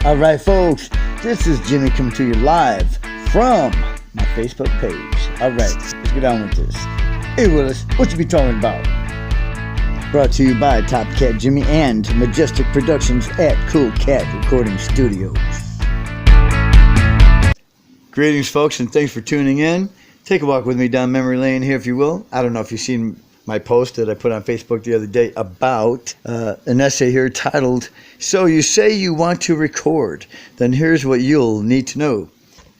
Alright folks, this is Jimmy coming to you live from my Facebook page. Alright, let's get on with this. Hey Willis, what you be talking about? Brought to you by Top Cat Jimmy and Majestic Productions at Cool Cat Recording Studios. Greetings folks, and thanks for tuning in. Take a walk with me down memory lane here if you will. I don't know if you've seen my post that I put on Facebook the other day about an essay here titled, So You Say You Want to Record, Then Here's What You'll Need to Know.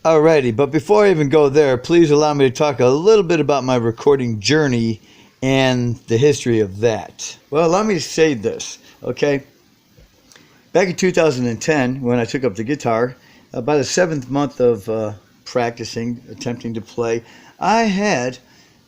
Alrighty, but before I even go there, please allow me to talk a little bit about my recording journey and the history of that. Well, allow me to say this, okay? Back in 2010, when I took up the guitar, about the 7th month of practicing, attempting to play, I had,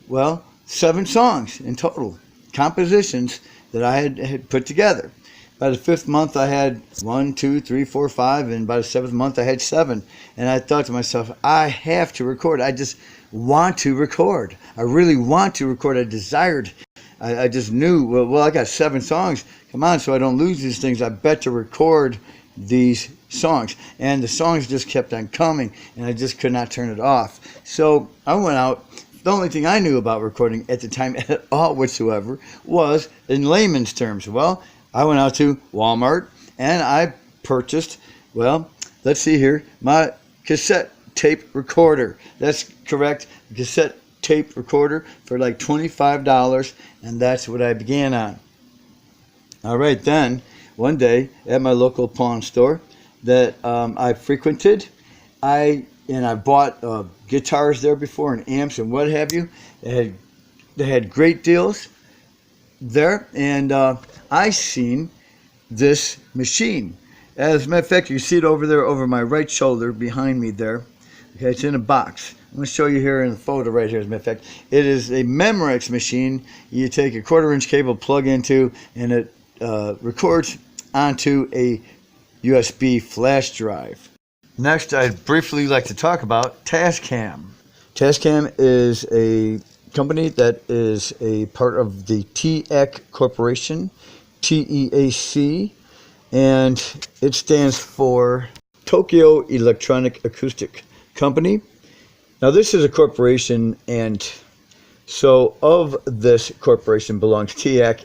well, 7 songs in total, compositions that I had put together. By the 5th month, I had 1, 2, 3, 4, 5, and by the 7th month, I had 7. And I thought to myself, I have to record. I just want to record. I really want to record. I desired. I just knew, well, I got 7 songs. Come on, so I don't lose these things. I bet to record these songs. And the songs just kept on coming, and I just could not turn it off. So I went out. The only thing I knew about recording at the time at all whatsoever was in layman's terms. Well, I went out to Walmart and I purchased, well, let's see here, my cassette tape recorder. That's correct, cassette tape recorder for like $25, and that's what I began on. All right, then, one day at my local pawn store that I frequented, I bought guitars there before and amps and what have you. They had great deals there, and I seen this machine. As a matter of fact, you see it over there over my right shoulder behind me there. Okay, it's in a box. I'm going to show you here in the photo right here. As a matter of fact, it is a Memorex machine. You take a 1/4-inch cable, plug into, and it records onto a USB flash drive. Next, I'd briefly like to talk about Tascam. Tascam is a company that is a part of the TEAC Corporation, TEAC, and it stands for Tokyo Electronic Acoustic Company. Now, this is a corporation, and so of this corporation belongs TEAC,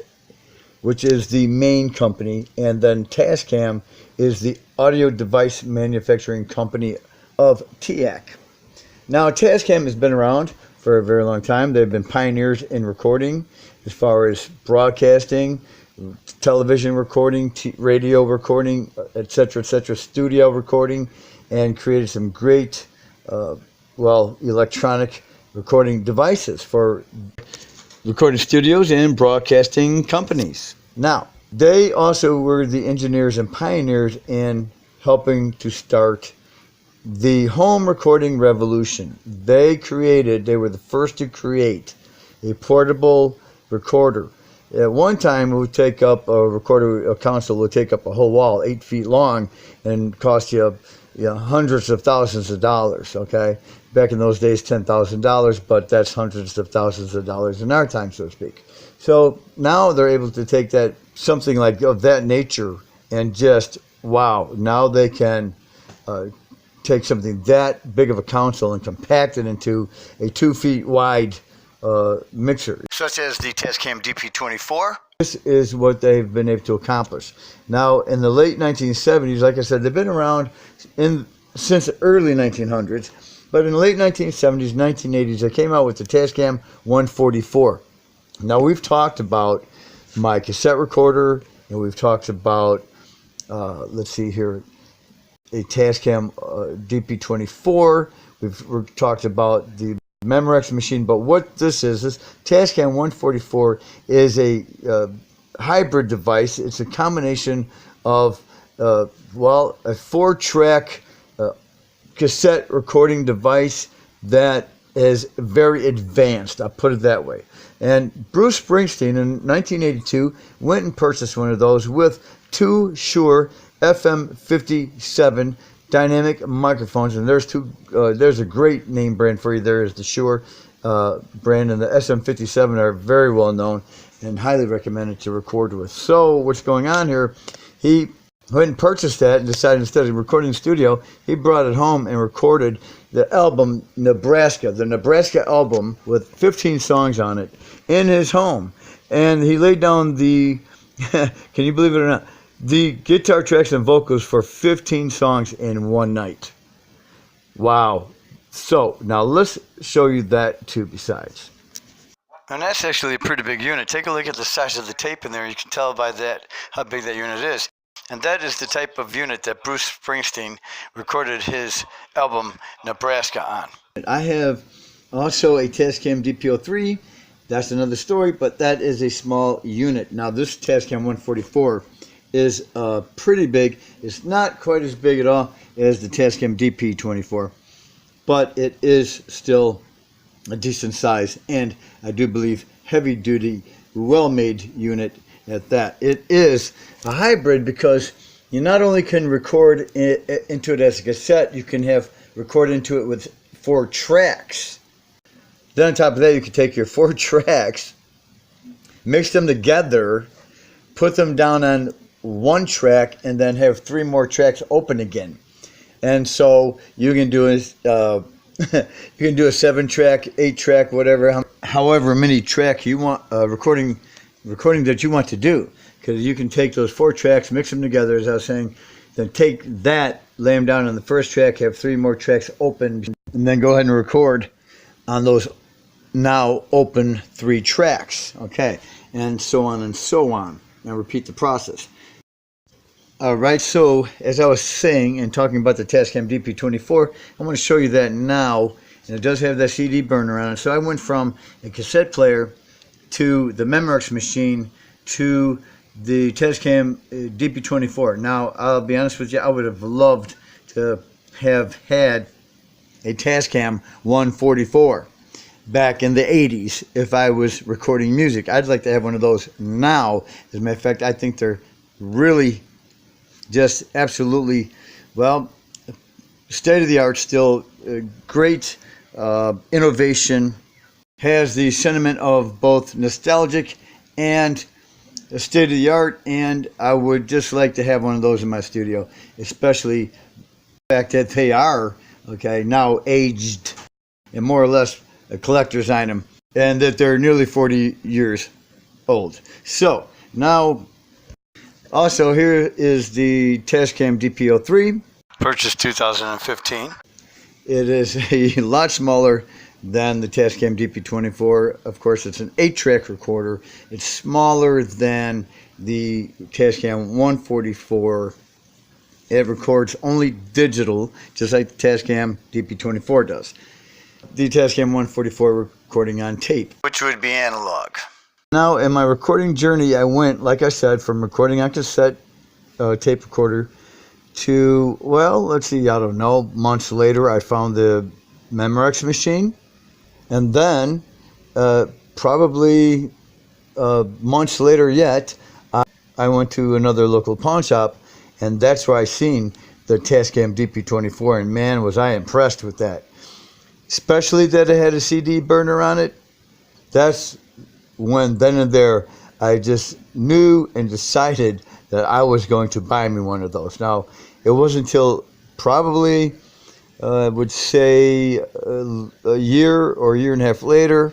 which is the main company, and then Tascam is the audio device manufacturing company of TEAC. Now, Tascam has been around for a very long time. They've been pioneers in recording as far as broadcasting, television recording, radio recording, etc., studio recording, and created some great, electronic recording devices for recording studios and broadcasting companies. Now, they also were the engineers and pioneers in helping to start the home recording revolution. They were the first to create a portable recorder. At one time, it would take up a console would take up a whole wall, 8 feet long, and cost you, hundreds of thousands of dollars, okay? Back in those days, $10,000, but that's hundreds of thousands of dollars in our time, so to speak. So now they're able to take that, something like of that nature, and just, wow, now they can take something that big of a console and compact it into a 2 feet wide mixer, such as the Tascam DP24. This is what they've been able to accomplish. Now, in the late 1970s, like I said, they've been around since the early 1900s, but in the late 1970s, 1980s, they came out with the Tascam 144. Now, we've talked about my cassette recorder, and we've talked about, let's see here, a Tascam DP24. We've talked about the Memorex machine, but what this Tascam 144 is a hybrid device. It's a combination of, a 4-track cassette recording device that is very advanced, I'll put it that way. And Bruce Springsteen in 1982 went and purchased one of those with 2 Shure FM57 dynamic microphones, and there's a great name brand for you. There is the Shure brand, and the SM57 are very well known and highly recommended to record with. So what's going on here, he went and purchased that and decided instead of recording in the studio, he brought it home and recorded the album Nebraska, the Nebraska album with 15 songs on it in his home. And he laid down the, can you believe it or not, the guitar tracks and vocals for 15 songs in one night. Wow. So now let's show you that too besides. And that's actually a pretty big unit. Take a look at the size of the tape in there. You can tell by that how big that unit is. And that is the type of unit that Bruce Springsteen recorded his album Nebraska on. I have also a Tascam DP03. That's another story, but that is a small unit. Now this Tascam 144 is pretty big. It's not quite as big at all as the Tascam DP24, but it is still a decent size, and I do believe heavy duty, well-made unit at that. It is a hybrid because you not only can record into it as a cassette, you can have record into it with 4 tracks. Then on top of that, you can take your 4 tracks, mix them together, put them down on one track, and then have 3 more tracks open again. And so you can do a 7-track, 8-track, whatever, however many track you want, recording that you want to do, because you can take those 4 tracks, mix them together, as I was saying, then take that, lay them down on the first track, have 3 more tracks open, and then go ahead and record on those now open 3 tracks, okay, and so on and so on, and repeat the process. All right, so as I was saying and talking about the Tascam DP24, I want to show you that now, and it does have that CD burner on it. So I went from a cassette player to the Memorex machine to the Tascam DP24. Now, I'll be honest with you, I would have loved to have had a Tascam 144 back in the 80s if I was recording music. I'd like to have one of those now. As a matter of fact, I think they're really just absolutely, well, state-of-the-art still, great innovation, has the sentiment of both nostalgic and state-of-the-art, and I would just like to have one of those in my studio, especially the fact that they are, okay, now aged and more or less a collector's item, and that they're nearly 40 years old. So, now, also, here is the Tascam DP03. Purchased 2015. It is a lot smaller than the Tascam DP24. Of course, it's an 8-track recorder. It's smaller than the Tascam 144. It records only digital, just like the Tascam DP24 does. The Tascam 144 recording on tape, which would be analog. Now, in my recording journey, I went, like I said, from recording on cassette tape recorder to, well, let's see, I don't know, months later, I found the Memorex machine. And then, probably months later yet, I went to another local pawn shop, and that's where I seen the Tascam DP24, and man, was I impressed with that. Especially that it had a CD burner on it. That's when then and there I just knew and decided that I was going to buy me one of those. Now, it wasn't until probably, I would say, a year or a year and a half later.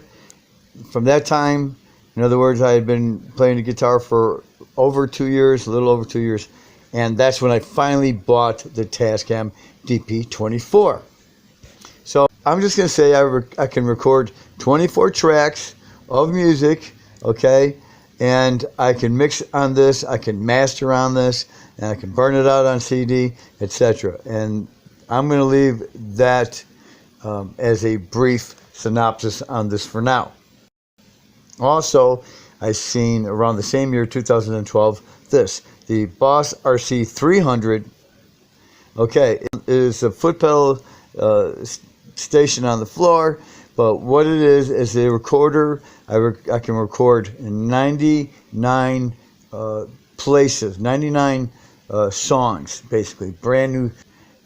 From that time, in other words, I had been playing the guitar for over 2 years, a little over 2 years, and that's when I finally bought the Tascam DP24. So I'm just going to say I can record 24 tracks of music, okay, and I can mix on this, I can master on this, and I can burn it out on CD, etc. And I'm going to leave that as a brief synopsis on this for now. Also, I seen around the same year, 2012, the Boss RC 300. Okay, it is a foot pedal station on the floor, but what it is a recorder. I can record in 99 places, 99 songs, basically, brand new.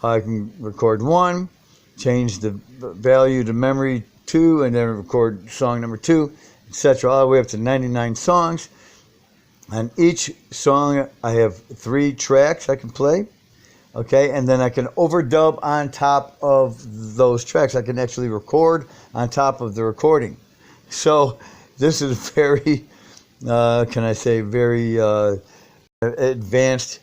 I can record 1, change the value to memory 2, and then record song number 2, etc., all the way up to 99 songs. On each song, I have 3 tracks I can play. Okay, and then I can overdub on top of those tracks. I can actually record on top of the recording. So this is very, can I say, very advanced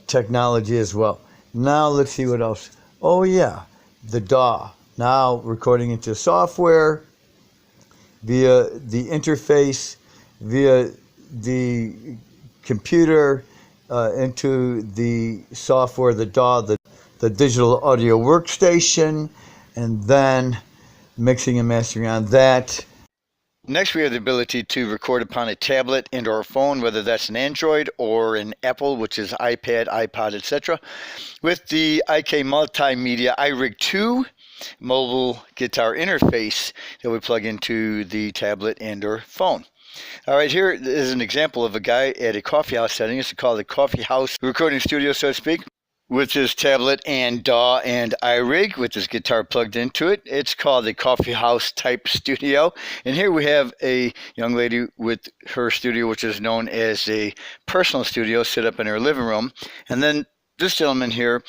technology as well. Now let's see what else. Oh yeah, the DAW. Now recording into software via the interface, via the computer, into the software, the DAW, the digital audio workstation, and then mixing and mastering on that. Next, we have the ability to record upon a tablet and or phone, whether that's an Android or an Apple, which is iPad, iPod, etc. With the IK Multimedia iRig 2 mobile guitar interface that we plug into the tablet and or phone. All right, here is an example of a guy at a coffee house setting. It's called a coffee house recording studio, so to speak, with his tablet and DAW and iRig with his guitar plugged into it. It's called a coffee house type studio. And here we have a young lady with her studio, which is known as a personal studio, set up in her living room. And then this gentleman here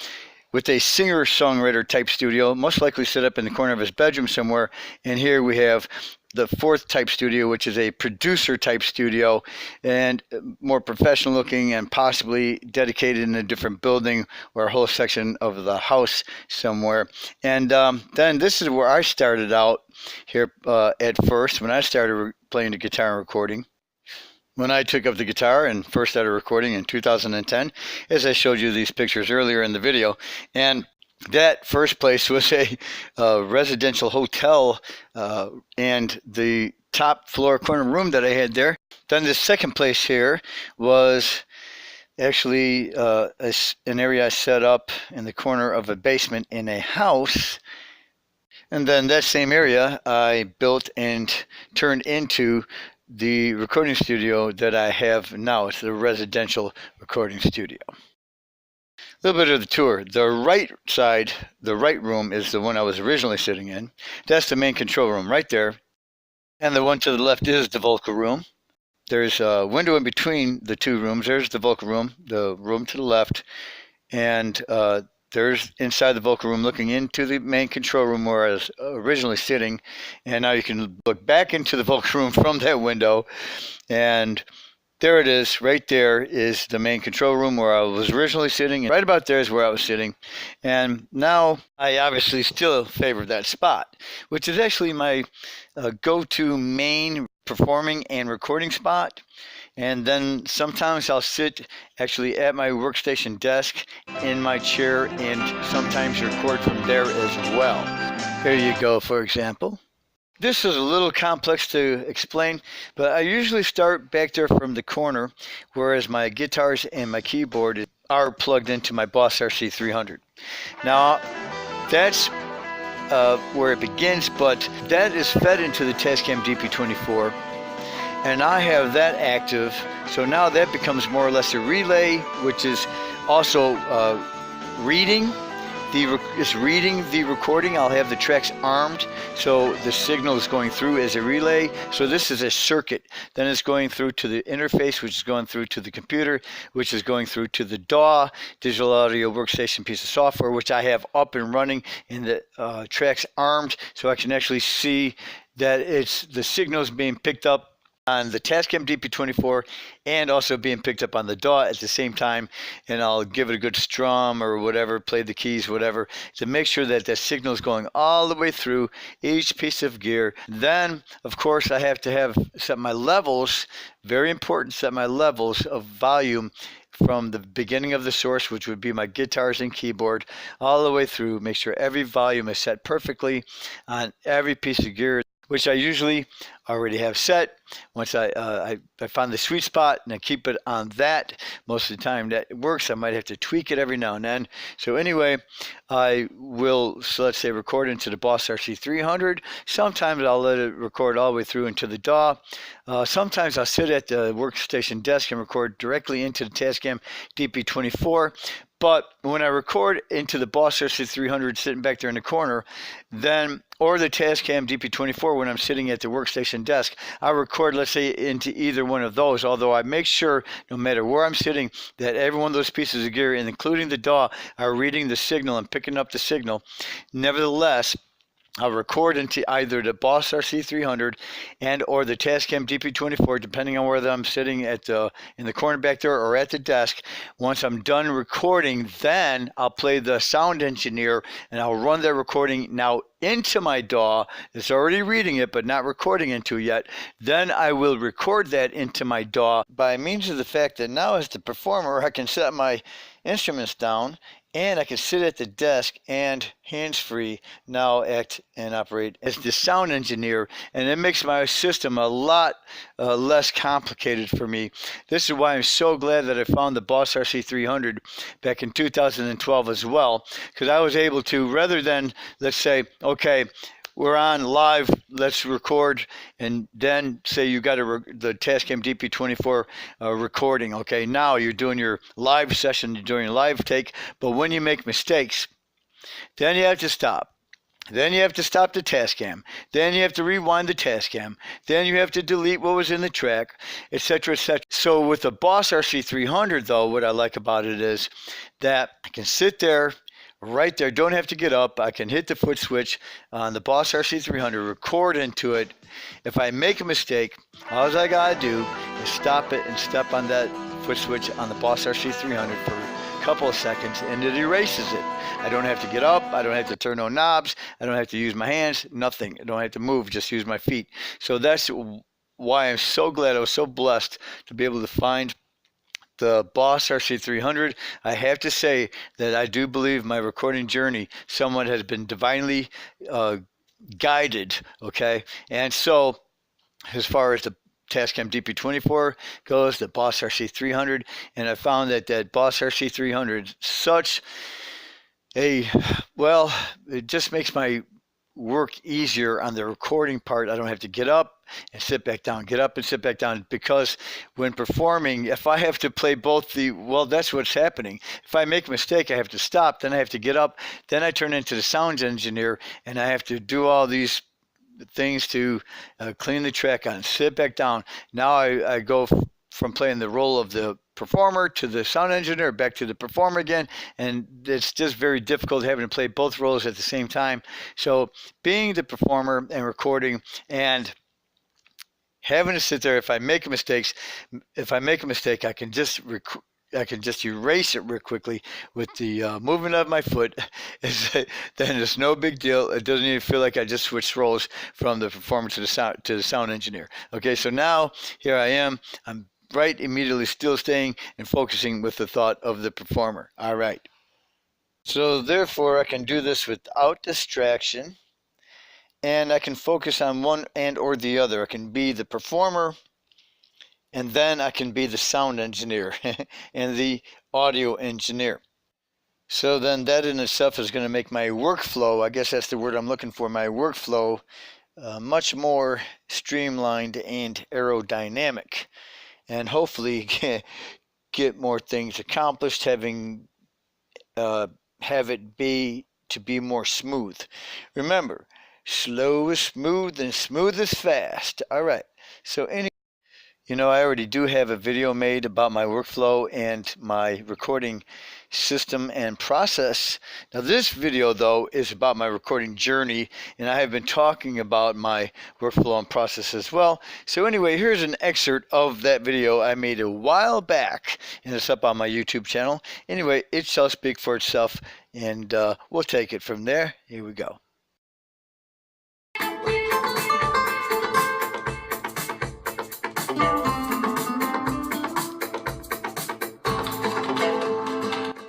with a singer-songwriter type studio, most likely set up in the corner of his bedroom somewhere. And here we have the 4th type studio, which is a producer type studio and more professional looking and possibly dedicated in a different building or a whole section of the house somewhere. And then this is where I started out here at first when I started playing the guitar and recording. When I took up the guitar and first started recording in 2010, as I showed you these pictures earlier in the video. And that first place was a residential hotel and the top floor corner room that I had there. Then the second place here was actually an area I set up in the corner of a basement in a house. And then that same area I built and turned into the recording studio that I have now. It's the residential recording studio. A little bit of the tour. The right side, the right room, is the one I was originally sitting in. That's the main control room right there. And the one to the left is the vocal room. There's a window in between the 2 rooms. There's the vocal room, the room to the left. And there's inside the vocal room looking into the main control room where I was originally sitting. And now you can look back into the vocal room from that window. And there it is. Right there is the main control room where I was originally sitting. Right about there is where I was sitting. And now I obviously still favor that spot, which is actually my go-to main performing and recording spot. And then sometimes I'll sit actually at my workstation desk in my chair and sometimes record from there as well. Here you go, for example. This is a little complex to explain, but I usually start back there from the corner, whereas my guitars and my keyboard are plugged into my Boss RC300. Now, that's where it begins, but that is fed into the Tascam DP24, and I have that active, so now that becomes more or less a relay, which is also reading the recording. I'll have the tracks armed, so the signal is going through as a relay. So this is a circuit. Then it's going through to the interface, which is going through to the computer, which is going through to the DAW, digital audio workstation piece of software, which I have up and running, and the tracks armed, so I can actually see that the signals being picked up on the Tascam DP24 and also being picked up on the DAW at the same time, and I'll give it a good strum or whatever, play the keys, whatever, to make sure that the signal is going all the way through each piece of gear. Then, of course, I have to set my levels, very important, set my levels of volume from the beginning of the source, which would be my guitars and keyboard, all the way through, make sure every volume is set perfectly on every piece of gear, which I usually already have set. Once I find the sweet spot and I keep it on that, most of the time that works. I might have to tweak it every now and then. So anyway, I will, so let's say, record into the Boss RC300. Sometimes I'll let it record all the way through into the DAW. Sometimes I'll sit at the workstation desk and record directly into the Tascam DP24. But when I record into the Boss RC300 sitting back there in the corner, then, or the Tascam DP24 when I'm sitting at the workstation desk, I record, let's say, into either one of those, although I make sure, no matter where I'm sitting, that every one of those pieces of gear, and including the DAW, are reading the signal and picking up the signal. Nevertheless, I'll record into either the Boss RC300 and or the Tascam DP24, depending on whether I'm sitting at in the corner back there or at the desk. Once I'm done recording, then I'll play the sound engineer and I'll run that recording now into my DAW. It's already reading it, but not recording into it yet. Then I will record that into my DAW by means of the fact that now as the performer, I can set my instruments down and I can sit at the desk and hands-free now act and operate as the sound engineer, and it makes my system a lot less complicated for me. This is why I'm so glad that I found the Boss RC300 back in 2012 as well, because I was able to, rather than, let's say, okay, we're on live, let's record, and then say you got the Tascam DP24 recording. Okay, now you're doing your live session, you're doing your live take, but when you make mistakes, then you have to stop. Then you have to stop the Tascam. Then you have to rewind the Tascam. Then you have to delete what was in the track, etc., etc. So with the Boss RC300, though, what I like about it is that I can sit there, right there, don't have to get up. I can hit the foot switch on the Boss RC300, record into it. If I make a mistake, all I gotta do is stop it and step on that foot switch on the Boss RC300 for a couple of seconds, and it erases it. I don't have to get up. I don't have to turn on knobs. I don't have to use my hands. Nothing. I don't have to move. Just use my feet. So that's why I'm so glad. I was so blessed to be able to find the Boss RC300. I have to say that I do believe my recording journey somewhat has been divinely guided, okay? And so as far as the Tascam DP24 goes, the Boss RC300, and I found that that Boss RC300 such a, well, it just makes my work easier on the recording part. I don't have to get up and sit back down, get up and sit back down, because when performing, if I have to play both well, that's what's happening. If I make a mistake, I have to stop, then I have to get up, then I turn into the sound engineer, and I have to do all these things to clean the track on, sit back down. Now I go from playing the role of the performer to the sound engineer, back to the performer again, and it's just very difficult having to play both roles at the same time. So being the performer and recording and having to sit there, if I make a mistake, I can just erase it real quickly with the movement of my foot. Then it's no big deal. It doesn't even feel like I just switched roles from the performer to the sound engineer. Okay, so now here I am. I'm right immediately still staying and focusing with the thought of the performer. All right. So therefore, I can do this without distraction, and I can focus on one and or the other. I can be the performer, and then I can be the sound engineer and the audio engineer. So then that in itself is going to make my workflow, I guess that's the word I'm looking for, my workflow much more streamlined and aerodynamic, and hopefully get more things accomplished, have it be more smooth. Remember, slow is smooth and smooth is fast. All right. So anyway, I already do have a video made about my workflow and my recording system and process. Now this video, though, is about my recording journey, and I have been talking about my workflow and process as well. So anyway, here's an excerpt of that video I made a while back, and it's up on my YouTube channel. Anyway, it shall speak for itself, and we'll take it from there. Here we go.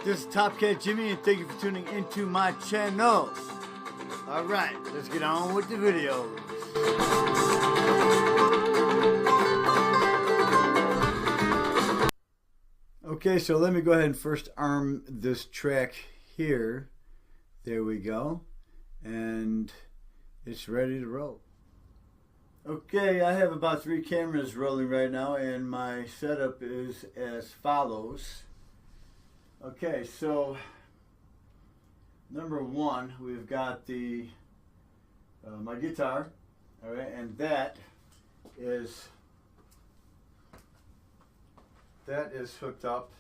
This is Top Cat Jimmy, and thank you for tuning into my channel. All right, let's get on with the videos. Okay, so let me go ahead and first arm this track here. There we go. And it's ready to roll. Okay, I have about 3 cameras rolling right now, and my setup is as follows. Okay, so number one, we've got the my guitar, all right, and that is hooked up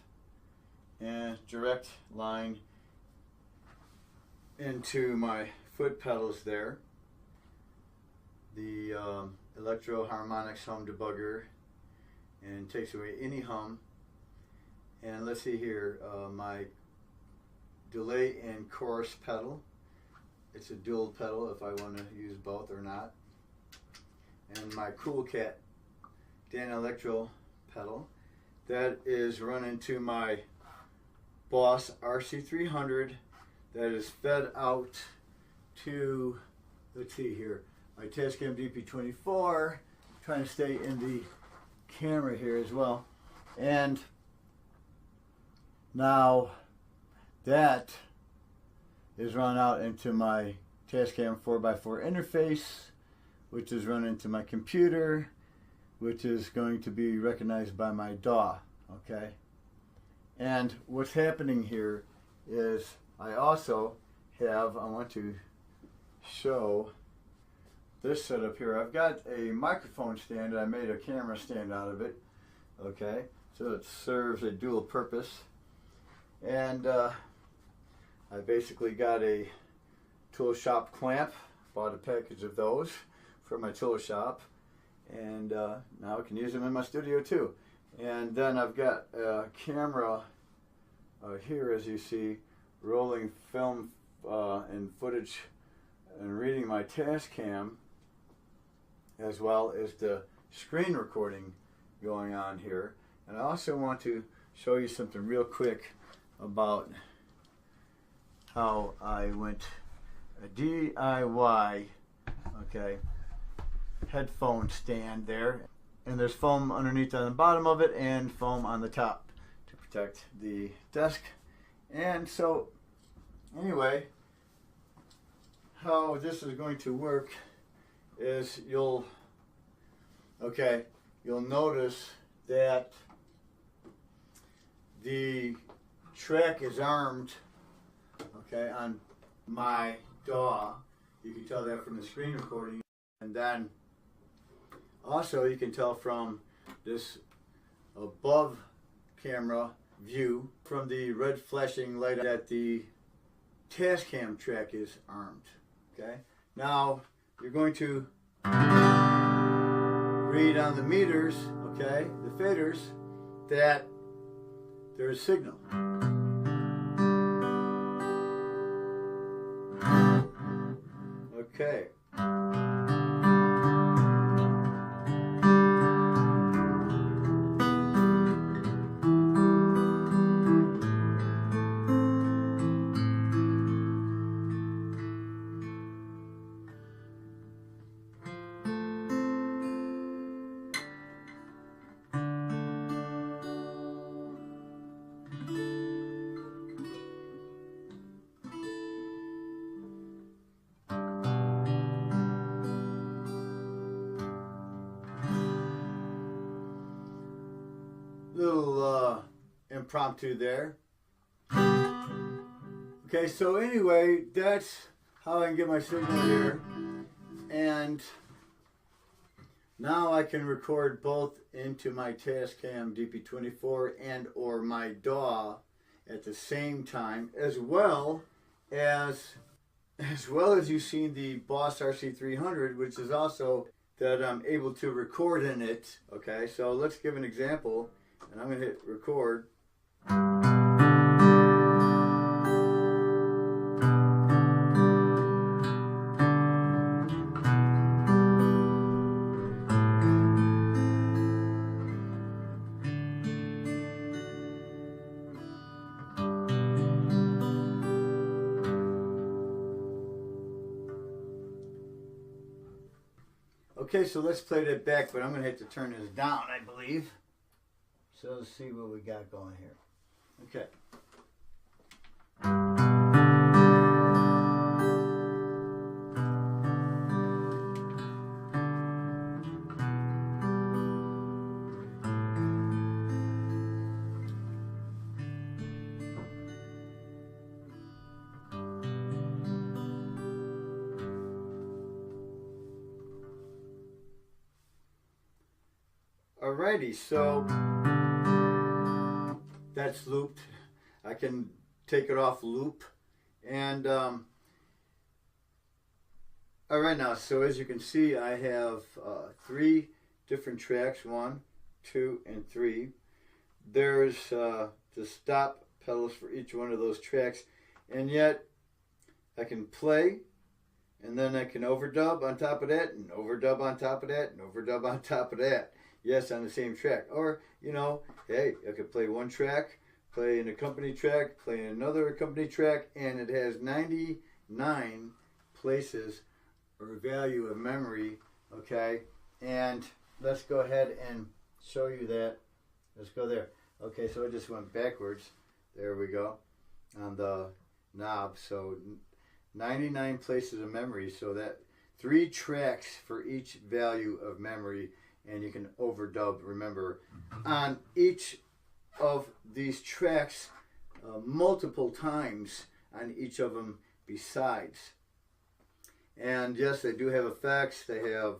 and direct line into my foot pedals there. The Electro Harmonics hum debugger, and takes away any hum. And let's see here, my delay and chorus pedal. It's a dual pedal if I want to use both or not. And my Cool Cat Dan Electro pedal. That is run into my Boss RC300. That is fed out to, let's see here, my Tascam DP24. Trying to stay in the camera here as well. And now that is run out into my Tascam 4x4 interface, which is run into my computer, which is going to be recognized by my DAW, okay? And what's happening here is I also have, I want to show this setup here. I've got a microphone stand. I made a camera stand out of it, okay? So it serves a dual purpose. And I basically got a tool shop clamp, bought a package of those for my tool shop, and now I can use them in my studio too. And then I've got a camera here, as you see, rolling film and footage and reading my Tascam, as well as the screen recording going on here. And I also want to show you something real quick about how I went a DIY, okay, headphone stand there, and there's foam underneath on the bottom of it and foam on the top to protect the desk. And so anyway, how this is going to work is you'll notice that the track is armed, okay, on my DAW. You can tell that from the screen recording, and then also you can tell from this above camera view from the red flashing light that the Tascam track is armed. Okay, now you're going to read on the meters, okay, the faders, that there's a signal. Okay. Little impromptu there. Okay, so anyway, that's how I can get my signal here. And now I can record both into my Tascam DP24 and or my DAW at the same time, as well as you've seen the Boss RC300, which is also that I'm able to record in it. Okay, so let's give an example. And I'm going to hit record. Okay, so let's play that back, but I'm going to have to turn this down, I believe. So let's see what we got going here. Okay. Alrighty, so that's looped. I can take it off loop. And alright now, so as you can see, I have 3 different tracks, 1, 2, and 3. There's the stop pedals for each one of those tracks, and yet I can play, and then I can overdub on top of that, and overdub on top of that, and overdub on top of that. Yes, on the same track. Or, you know, hey, I could play one track, play an accompanied track, play another accompanied track, and it has 99 places or value of memory, okay? And let's go ahead and show you that. Let's go there. Okay, so I just went backwards. There we go on the knob. So 99 places of memory, so that 3 tracks for each value of memory, and you can overdub, remember, on each of these tracks multiple times on each of them besides. And yes, they do have effects. They have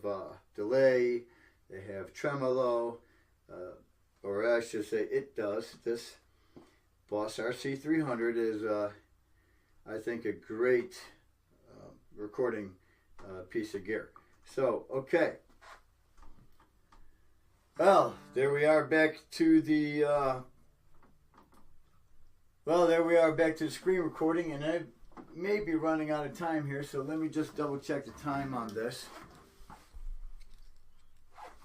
delay, they have tremolo, or I should say it does. This Boss RC300 is, I think, a great recording piece of gear. So, okay. Well, there we are back to the, screen recording, and I may be running out of time here, so let me just double check the time on this.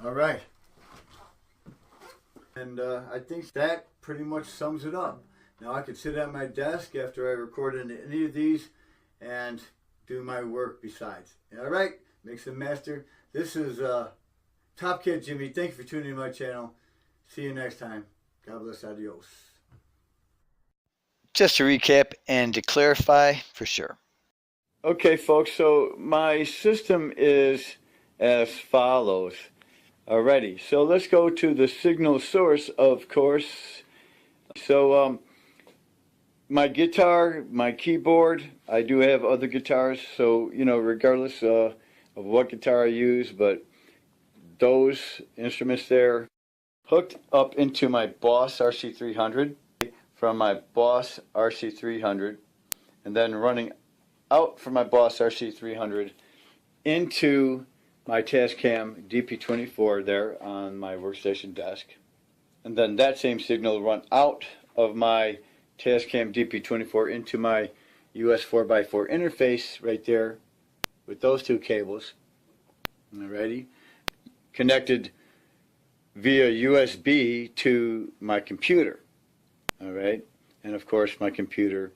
All right. And I think that pretty much sums it up. Now I could sit at my desk after I recorded any of these and do my work besides. All right, Mix and Master. This is Top Kid Jimmy. Thank you for tuning in to my channel. See you next time. God bless. Adios. Just to recap and to clarify for sure. Okay, folks, so my system is as follows. Alrighty, so let's go to the signal source, of course. So my guitar, my keyboard, I do have other guitars, so, you know, regardless of what guitar I use, but those instruments there hooked up into my Boss RC300 from my Boss RC300, and then running out from my Boss RC300 into my Tascam DP24 there on my workstation desk. And then that same signal run out of my Tascam DP24 into my US 4x4 interface right there with those 2 cables. Alrighty. Connected via USB to my computer. Alright. And of course my computer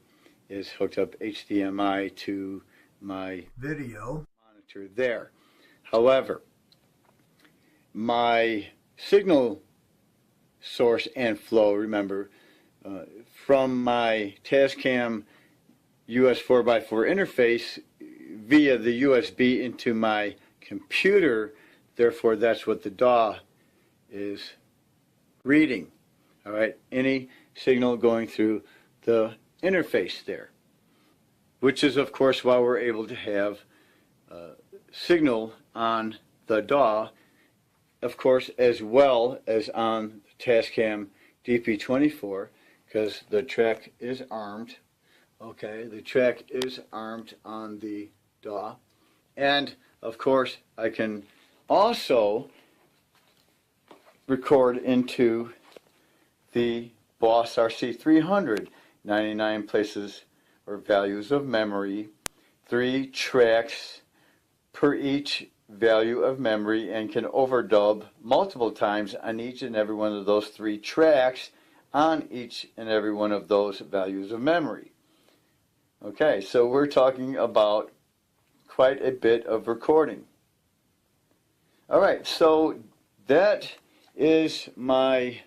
is hooked up HDMI to my video monitor there. However, my signal source and flow, remember, from my Tascam US 4x4 interface via the USB into my computer, therefore that's what the DAW is reading. All right, any signal going through the interface there, which is of course why we're able to have signal on the DAW, of course, as well as on the Tascam DP24, because the track is armed. Okay, the track is armed on the DAW. And of course I can also record into the Boss RC300, 99 places or values of memory, 3 tracks per each value of memory, and can overdub multiple times on each and every one of those 3 tracks on each and every one of those values of memory. Okay, so we're talking about quite a bit of recording. Alright, so that is my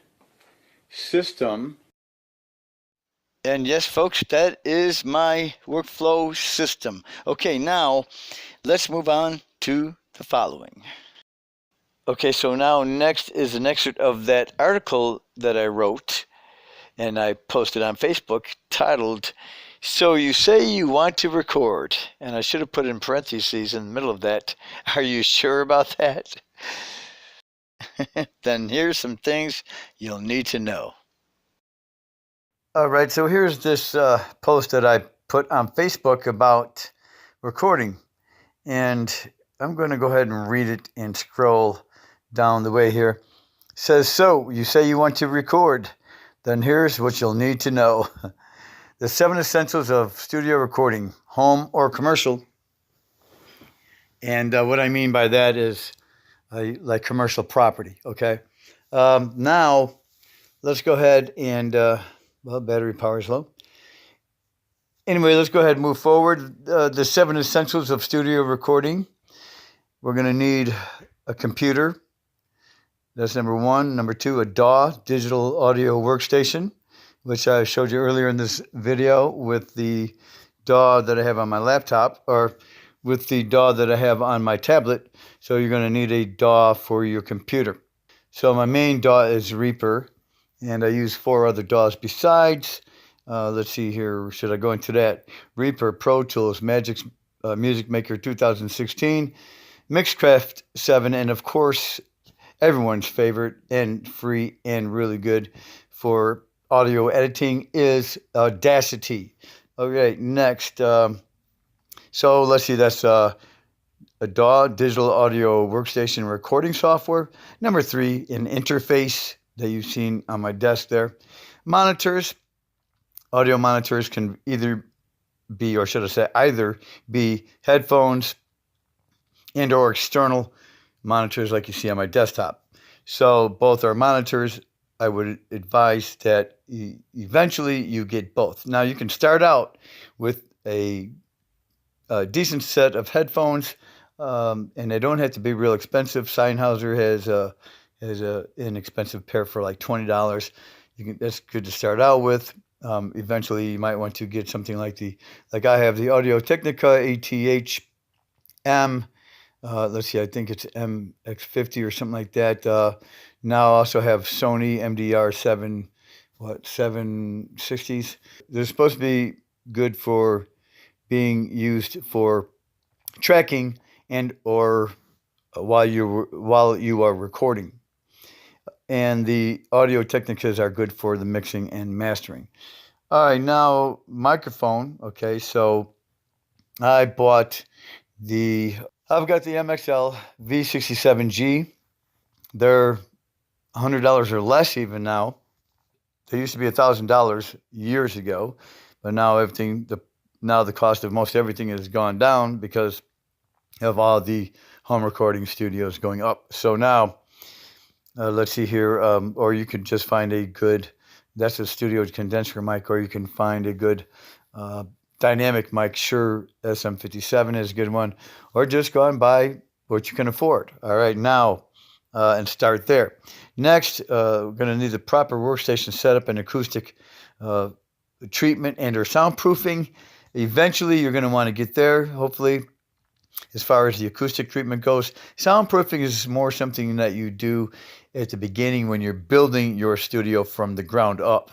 system. And yes, folks, that is my workflow system. Okay, now let's move on to the following. Okay, so now next is an excerpt of that article that I wrote and I posted on Facebook titled, "So You Say You Want to Record." And I should have put in parentheses in the middle of that, "Are you sure about that?" then here's some things you'll need to know. All right, so here's this post that I put on Facebook about recording. And I'm going to go ahead and read it and scroll down the way here. It says, so you say you want to record, then here's what you'll need to know. The 7 essentials of studio recording, home or commercial. And what I mean by that is like commercial property, okay? Now, let's go ahead and, well, battery power is low. Anyway, let's go ahead and move forward. The 7 essentials of studio recording. We're going to need a computer. That's number 1. Number 2, a DAW, digital audio workstation, which I showed you earlier in this video with the DAW that I have on my laptop, or with the DAW that I have on my tablet. So you're going to need a DAW for your computer. So my main DAW is Reaper, and I use 4 other DAWs besides. Let's see here. Should I go into that? Reaper, Pro Tools, Magic's Music Maker 2016, Mixcraft 7, and of course, everyone's favorite and free and really good for audio editing is Audacity. Okay, next. So let's see. That's a DAW, digital audio workstation recording software. Number 3, an interface that you've seen on my desk there. Monitors. Audio monitors can either be, or should I say, either be headphones and or external monitors like you see on my desktop. So both are monitors. I would advise that eventually you get both. Now you can start out with a decent set of headphones, and they don't have to be real expensive. Sennheiser has an inexpensive pair for like $20. That's good to start out with. Eventually, you might want to get something like I have the Audio-Technica ATH-M. Let's see, I think it's MX50 or something like that. Now I also have Sony MDR 760s. They're supposed to be good for being used for tracking and or while you are recording. And the Audio-Technicas are good for the mixing and mastering. All right, now microphone. Okay, so I've got the MXL V67G. They're $100 or less even now. They used to be $1,000 years ago, but now the cost of most everything has gone down because of all the home recording studios going up. So now, let's see here, or you could just find a good, that's a studio condenser mic, or you can find a good dynamic mic. Sure, SM57 is a good one, or just go and buy what you can afford. All right, now, and start there. Next, we're going to need the proper workstation setup and acoustic treatment and or soundproofing. Eventually, you're going to want to get there, hopefully. As far as the acoustic treatment goes, soundproofing is more something that you do at the beginning when you're building your studio from the ground up,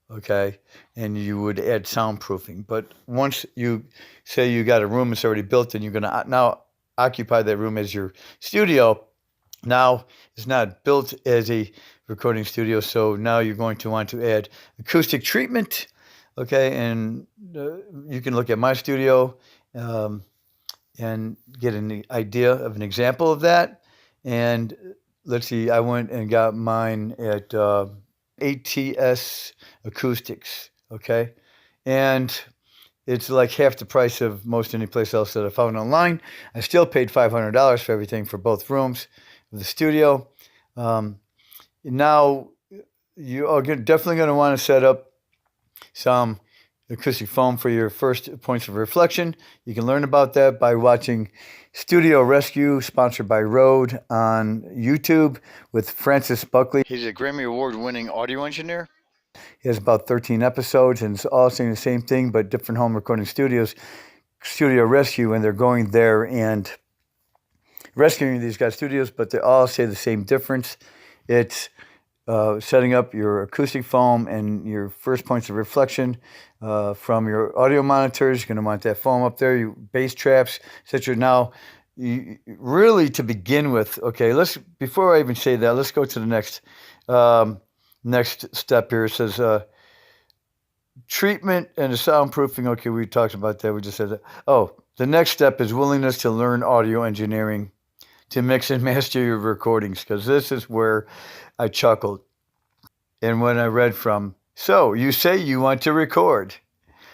okay? And you would add soundproofing. But once you say you got a room that's already built and you're going to now occupy that room as your studio, now it's not built as a recording studio, so now you're going to want to add acoustic treatment, okay? And you can look at my studio and get an idea of an example of that. And let's see, I went and got mine at ATS Acoustics, okay? And it's like half the price of most any place else that I found online. I still paid $500 for everything for both rooms of the studio. Now, you are definitely going to want to set up some acoustic foam for your first points of reflection. You can learn about that by watching Studio Rescue, sponsored by Rode, on YouTube with Francis Buckley. He's a Grammy Award-winning audio engineer. He has about 13 episodes, and it's all saying the same thing, but different home recording studios. Studio Rescue, and they're going there and rescuing these guys' studios, but they all say the same difference. It's setting up your acoustic foam and your first points of reflection from your audio monitors. You're going to want that foam up there, your bass traps, etc. Now, really, to begin with, okay, before I even say that, let's go to the next step here. It says treatment and the soundproofing. Okay, we talked about that. We just said that. Oh, the next step is willingness to learn audio engineering to mix and master your recordings, because this is where I chuckled. And when I read from, so you say you want to record,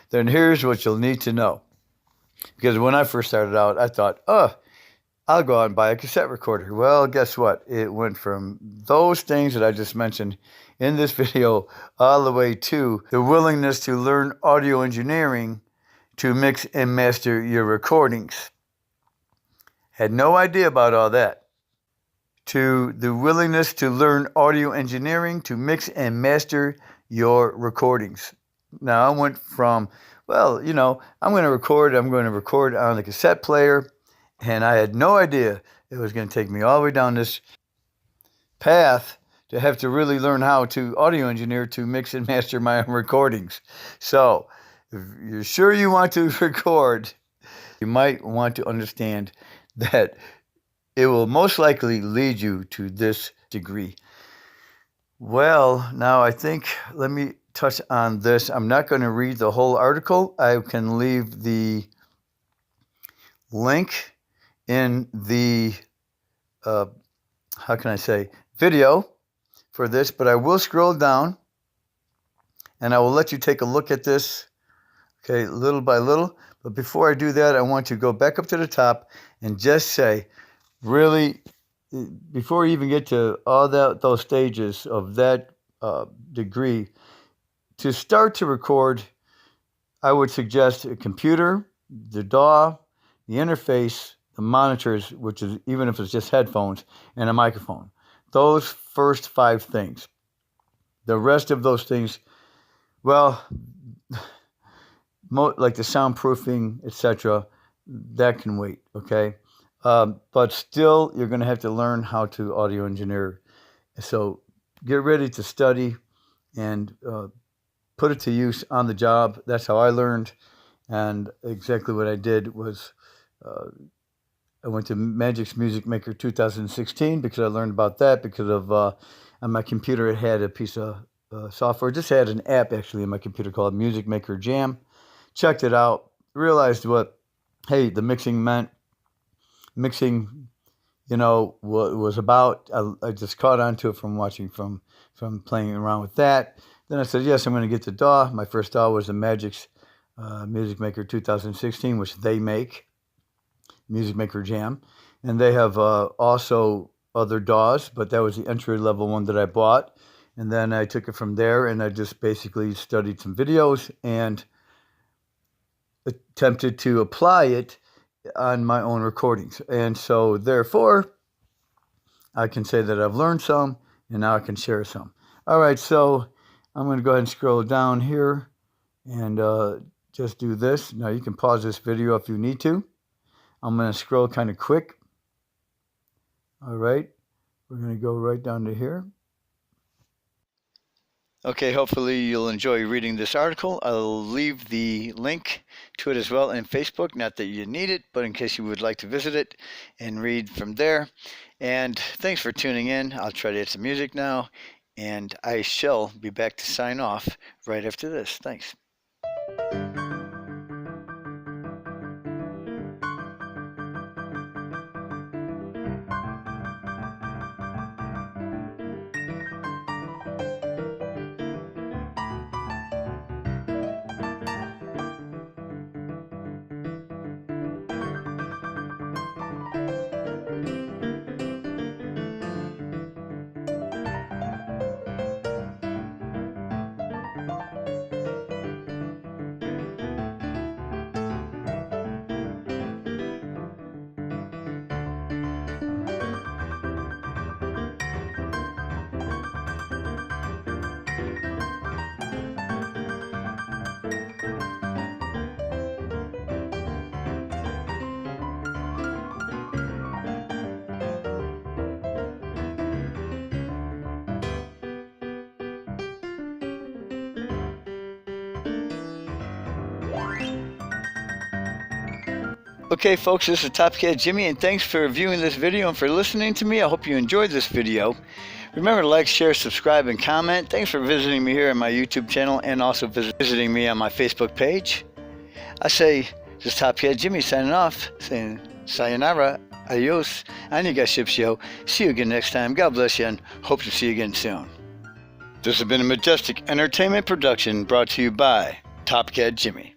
then here's what you'll need to know. Because when I first started out, I thought, I'll go out and buy a cassette recorder. Well, guess what? It went from those things that I just mentioned in this video all the way to the willingness to learn audio engineering to mix and master your recordings. Had no idea about all that. To the willingness to learn audio engineering to mix and master your recordings. Now, I went from, I'm going to record on the cassette player, and I had no idea it was going to take me all the way down this path to have to really learn how to audio engineer to mix and master my own recordings. So, if you're sure you want to record, you might want to understand that it will most likely lead you to this degree. Well, now I think, let me touch on this. I'm not going to read the whole article. I can leave the link in the, video for this, but I will scroll down and I will let you take a look at this, okay, little by little. But before I do that, I want to go back up to the top and just say, really, before you even get to all those stages of that degree, to start to record, I would suggest a computer, the DAW, the interface, the monitors, which is even if it's just headphones, and a microphone. Those first 5 things. The rest of those things, well, like the soundproofing, etc., that can wait, okay? But still, you're going to have to learn how to audio engineer. So get ready to study and put it to use on the job. That's how I learned. And exactly what I did was I went to Magic's Music Maker 2016 because I learned about that because of on my computer it had a piece of software. It just had an app actually in my computer called Music Maker Jam. Checked it out, realized what the mixing meant. Mixing, what it was about. I just caught on to it from watching, from playing around with that. Then I said, yes, I'm going to get the DAW. My first DAW was the Magic's Music Maker 2016, which they make, Music Maker Jam. And they have also other DAWs, but that was the entry-level one that I bought. And then I took it from there, and I just basically studied some videos and attempted to apply it on my own recordings. And so therefore I can say that I've learned some and now I can share some. All right, so I'm going to go ahead and scroll down here and just do this. Now you can pause this video if you need to. I'm going to scroll kind of quick. All right, we're going to go right down to here. Okay, hopefully you'll enjoy reading this article. I'll leave the link to it as well in Facebook. Not that you need it, but in case you would like to visit it and read from there. And thanks for tuning in. I'll try to hit some music now, and I shall be back to sign off right after this. Thanks. Okay, folks, this is Top Cat Jimmy, and thanks for viewing this video and for listening to me. I hope you enjoyed this video. Remember to like, share, subscribe, and comment. Thanks for visiting me here on my YouTube channel and also visiting me on my Facebook page. I say, this is Top Cat Jimmy signing off, saying sayonara, adios, aniga. See you again next time. God bless you, and hope to see you again soon. This has been a Majestic Entertainment production brought to you by Top Cat Jimmy.